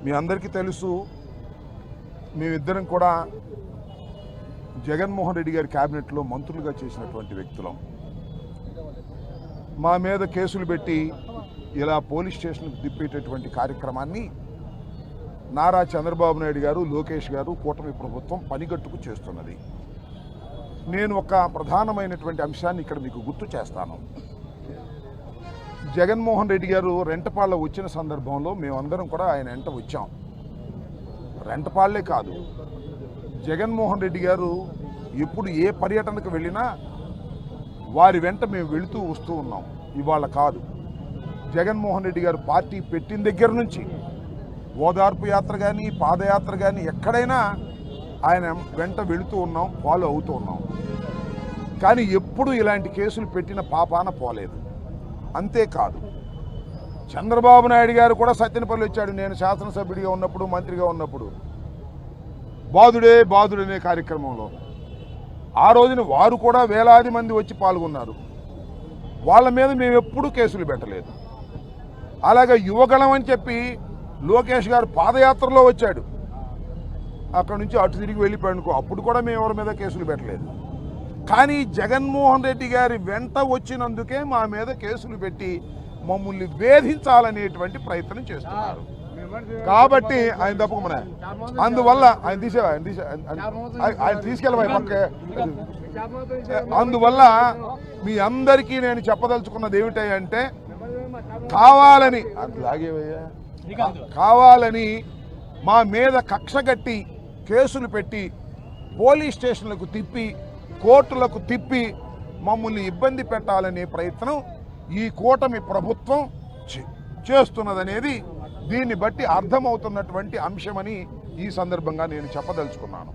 మీ అందరికీ తెలుసు, మేమిద్దరం కూడా జగన్మోహన్ రెడ్డి గారి క్యాబినెట్లో మంత్రులుగా చేసినటువంటి వ్యక్తులం. మా మీద కేసులు పెట్టి ఇలా పోలీస్ స్టేషన్కి తిప్పేటటువంటి కార్యక్రమాన్ని నారా చంద్రబాబు నాయుడు గారు, లోకేష్ గారు, కూటమి ప్రభుత్వం పనిగట్టుకు చేస్తున్నది. నేను ఒక ప్రధానమైనటువంటి అంశాన్ని ఇక్కడ మీకు గుర్తు చేస్తాను. జగన్మోహన్ రెడ్డి గారు రెంటపాళ్ళ వచ్చిన సందర్భంలో మేమందరం కూడా ఆయన వెంట వచ్చాం. రెంటపాళ్లే కాదు, జగన్మోహన్ రెడ్డి గారు ఎప్పుడు ఏ పర్యటనకు వెళ్ళినా వారి వెంట మేము వెళుతూ వస్తూ ఉన్నాం. ఇవాళ కాదు, జగన్మోహన్ రెడ్డి గారు పార్టీ పెట్టిన దగ్గర నుంచి ఓదార్పు యాత్ర కానీ, పాదయాత్ర కానీ ఎక్కడైనా ఆయన వెంట వెళుతూ ఉన్నాం, ఫాలో అవుతూ ఉన్నాం. కానీ ఎప్పుడు ఇలాంటి కేసులు పెట్టిన పాపాన పోలేదు. అంతేకాదు, చంద్రబాబు నాయుడు గారు కూడా సత్యనపల్లి వచ్చాడు. నేను శాసనసభ్యుడిగా ఉన్నప్పుడు, మంత్రిగా ఉన్నప్పుడు బాదుడే బాదుడనే కార్యక్రమంలో ఆ రోజున వారు కూడా వేలాది మంది వచ్చి పాల్గొన్నారు. వాళ్ళ మీద మేము ఎప్పుడూ కేసులు పెట్టలేదు. అలాగే యువగళం అని చెప్పి లోకేష్ గారు పాదయాత్రలో వచ్చాడు, అక్కడ నుంచి అటు తిరిగి వెళ్ళిపోయాడుకో, అప్పుడు కూడా మేము ఎవరి మీద కేసులు పెట్టలేదు. కానీ జగన్మోహన్ రెడ్డి గారి వెంట వచ్చినందుకే మా మీద కేసులు పెట్టి మమ్మల్ని వేధించాలనేటువంటి ప్రయత్నం చేస్తున్నారు. కాబట్టి ఆయన తప్పకుండా అందువల్ల ఆయన తీసుకెళ్ళవా పక్క. అందువల్ల మీ అందరికీ నేను చెప్పదలుచుకున్నది ఏమిటంటే, కావాలని మా మీద కక్షగట్టి కేసులు పెట్టి పోలీస్ స్టేషన్లకు తిప్పి, కోర్టులకు తిప్పి మమ్మల్ని ఇబ్బంది పెట్టాలనే ప్రయత్నం ఈ కూటమి ప్రభుత్వం చేస్తున్నదనేది దీన్ని బట్టి అర్థమవుతున్నటువంటి అంశమని ఈ సందర్భంగా నేను చెప్పదలుచుకున్నాను.